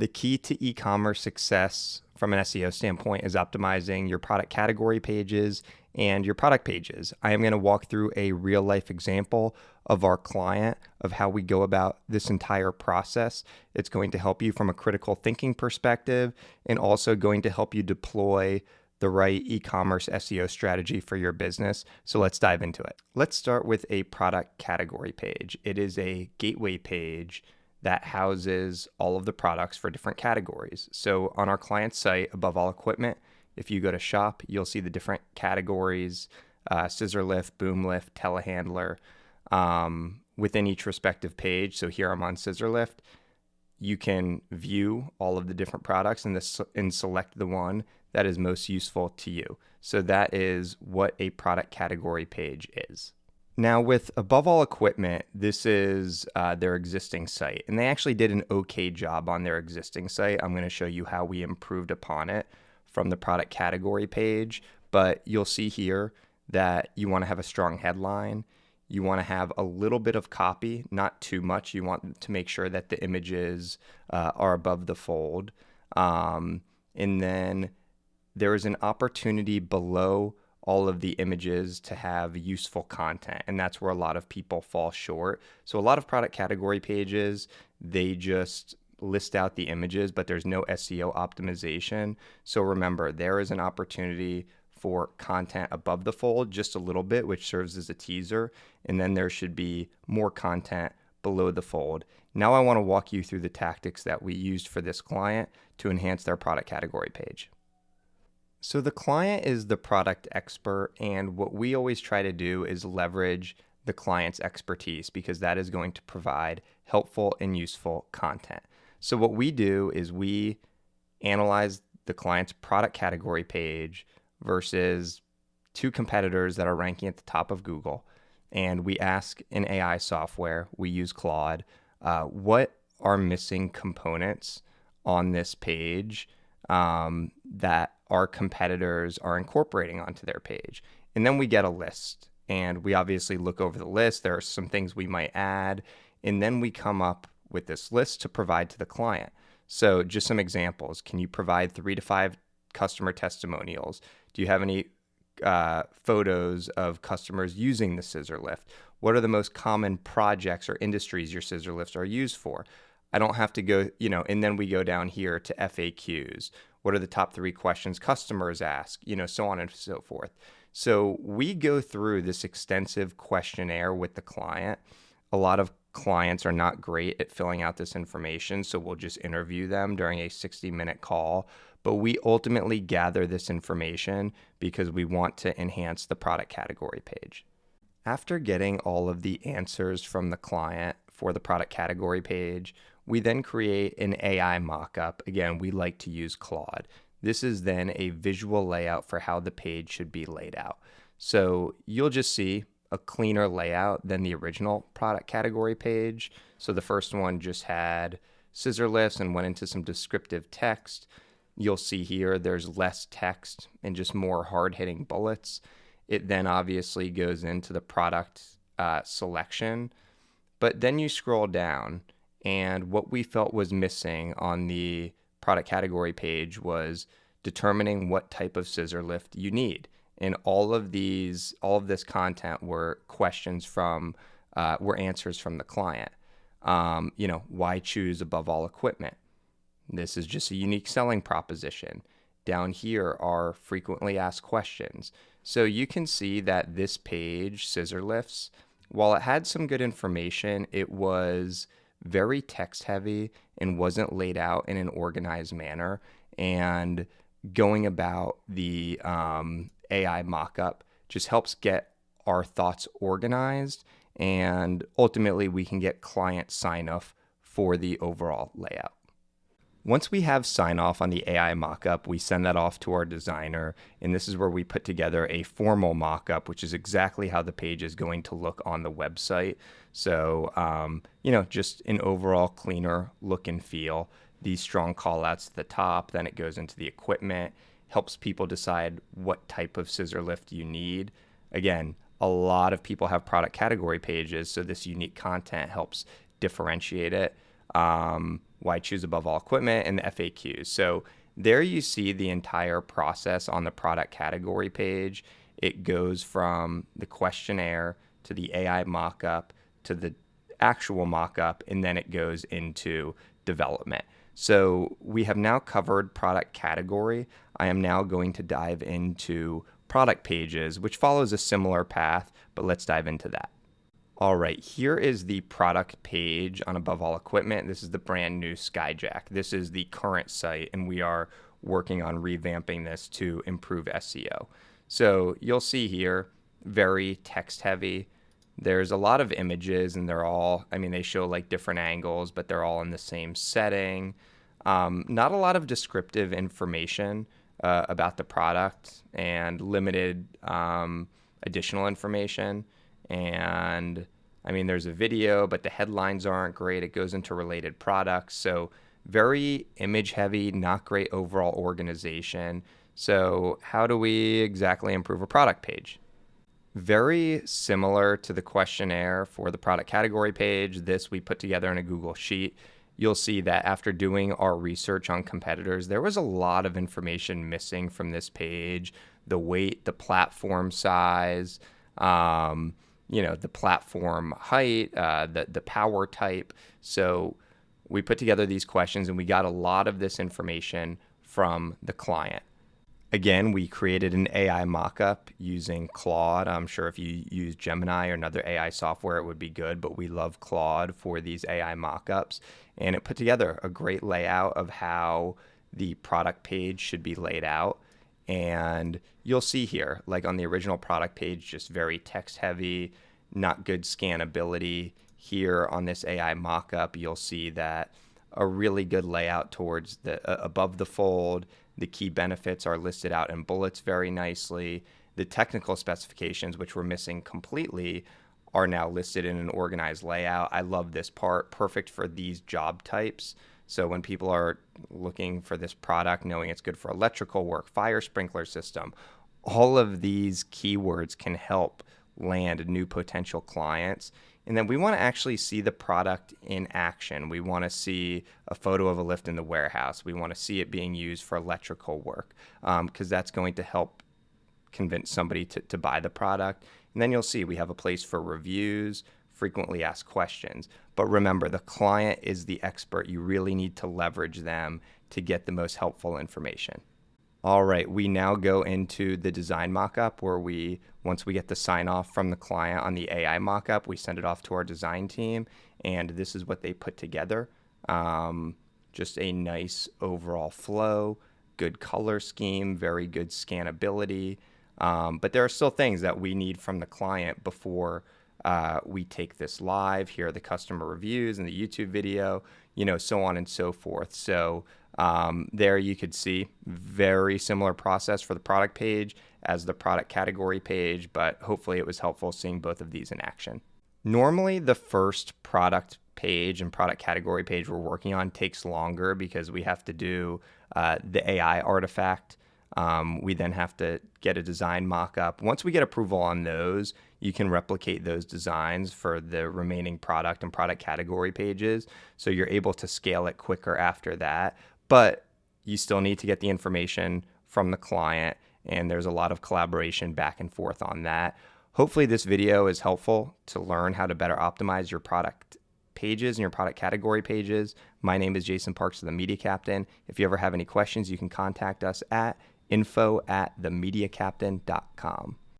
The key to e-commerce success from an SEO standpoint is optimizing your product category pages and your product pages. I am going to walk through a real life example of our client of how we go about this entire process. It's going to help you from a critical thinking perspective and also going to help you deploy the right e-commerce SEO strategy for your business. So let's dive into it. Let's start with a product category page. It is a gateway page that houses all of the products for different categories. So on our client's site, above all equipment, if you go to shop, you'll see the different categories, scissor lift, boom lift, telehandler, within each respective page. So here I'm on scissor lift. You can view all of the different products and select the one that is most useful to you. So that is what a product category page is. Now with above all equipment, this is their existing site, and they actually did an okay job on their existing site. I'm going to show you how we improved upon it from the product category page, but you'll see here that you want to have a strong headline. You want to have a little bit of copy, not too much. You want to make sure that the images are above the fold. And then there is an opportunity below all of the images to have useful content, and that's where a lot of people fall short. So a lot of product category pages, they just list out the images, but there's no SEO optimization. So remember, there is an opportunity for content above the fold just a little bit, which serves as a teaser, and then there should be more content below the fold. Now I want to walk you through the tactics that we used for this client to enhance their product category page. So the client is the product expert, and what we always try to do is leverage the client's expertise because that is going to provide helpful and useful content. So what we do is we analyze the client's product category page versus two competitors that are ranking at the top of Google, and we ask in AI software, we use Claude, what are missing components on this page that our competitors are incorporating onto their page. And then we get a list, and we obviously look over the list. There are some things we might add, and then we come up with this list to provide to the client. So just some examples. Can you provide 3 to 5 customer testimonials? Do you have any photos of customers using the scissor lift? What are the most common projects or industries your scissor lifts are used for? I don't have to go, and then we go down here to FAQs. What are the top 3 questions customers ask, so on and so forth. So we go through this extensive questionnaire with the client. A lot of clients are not great at filling out this information, so we'll just interview them during a 60-minute call. But we ultimately gather this information because we want to enhance the product category page. After getting all of the answers from the client for the product category page, we then create an AI mockup. Again, we like to use Claude. This is then a visual layout for how the page should be laid out. So you'll just see a cleaner layout than the original product category page. So the first one just had scissor lifts and went into some descriptive text. You'll see here there's less text and just more hard-hitting bullets. It then obviously goes into the product selection, but then you scroll down, and what we felt was missing on the product category page was determining what type of scissor lift you need. And all of this content were questions were answers from the client. Why choose above all equipment? This is just a unique selling proposition. Down here are frequently asked questions. So you can see that this page, scissor lifts, while it had some good information, it was very text heavy and wasn't laid out in an organized manner. And going about the AI mockup just helps get our thoughts organized, and ultimately we can get client sign off for the overall layout. Once we have sign off on the AI mockup, we send that off to our designer, and this is where we put together a formal mockup, which is exactly how the page is going to look on the website. So, just an overall cleaner look and feel. These strong call outs at the top, then it goes into the equipment, helps people decide what type of scissor lift you need. Again, a lot of people have product category pages, so this unique content helps differentiate it. why choose above all equipment, and the FAQs. So there you see the entire process on the product category page. It goes from the questionnaire to the AI mockup to the actual mockup, and then it goes into development. So we have now covered product category. I am now going to dive into product pages, which follows a similar path, but let's dive into that. All right, here is the product page on Above All Equipment. This is the brand new Skyjack. This is the current site, and we are working on revamping this to improve SEO. So you'll see here, very text heavy. There's a lot of images, and they're all, they show like different angles, but they're all in the same setting. Not a lot of descriptive information about the product, and limited additional information. And there's a video, but the headlines aren't great. It goes into related products. So very image heavy, not great overall organization. So how do we exactly improve a product page? Very similar to the questionnaire for the product category page. This we put together in a Google Sheet. You'll see that after doing our research on competitors, there was a lot of information missing from this page. The weight, the platform size, the platform height, the power type. So we put together these questions, and we got a lot of this information from the client. Again, we created an AI mockup using Claude. I'm sure if you use Gemini or another AI software, it would be good, but we love Claude for these AI mockups. And it put together a great layout of how the product page should be laid out. And you'll see here, like on the original product page, just very text heavy, not good scannability. Here on this AI mockup, you'll see that a really good layout towards the above the fold. The key benefits are listed out in bullets very nicely. The technical specifications, which were missing completely, are now listed in an organized layout. I love this part, perfect for these job types. So when people are looking for this product, knowing it's good for electrical work, fire sprinkler system, all of these keywords can help land new potential clients. And then we want to actually see the product in action. We want to see a photo of a lift in the warehouse. We want to see it being used for electrical work, because that's going to help convince somebody to buy the product. And then you'll see we have a place for reviews, frequently asked questions. But remember, the client is the expert. You really need to leverage them to get the most helpful information. All right, we now go into the design mockup, where once we get the sign off from the client on the AI mockup, we send it off to our design team, and this is what they put together. Just a nice overall flow, good color scheme, very good scannability. But there are still things that we need from the client before we take this live. Here are the customer reviews and the YouTube video, so on and so forth. So there you could see very similar process for the product page as the product category page, but hopefully it was helpful seeing both of these in action. Normally the first product page and product category page we're working on takes longer because we have to do the AI artifact. We then have to get a design mock-up. Once we get approval on those, you can replicate those designs for the remaining product and product category pages. So you're able to scale it quicker after that. But you still need to get the information from the client, and there's a lot of collaboration back and forth on that. Hopefully this video is helpful to learn how to better optimize your product pages and your product category pages. My name is Jason Parks of The Media Captain. If you ever have any questions, you can contact us at info@themediacaptain.com.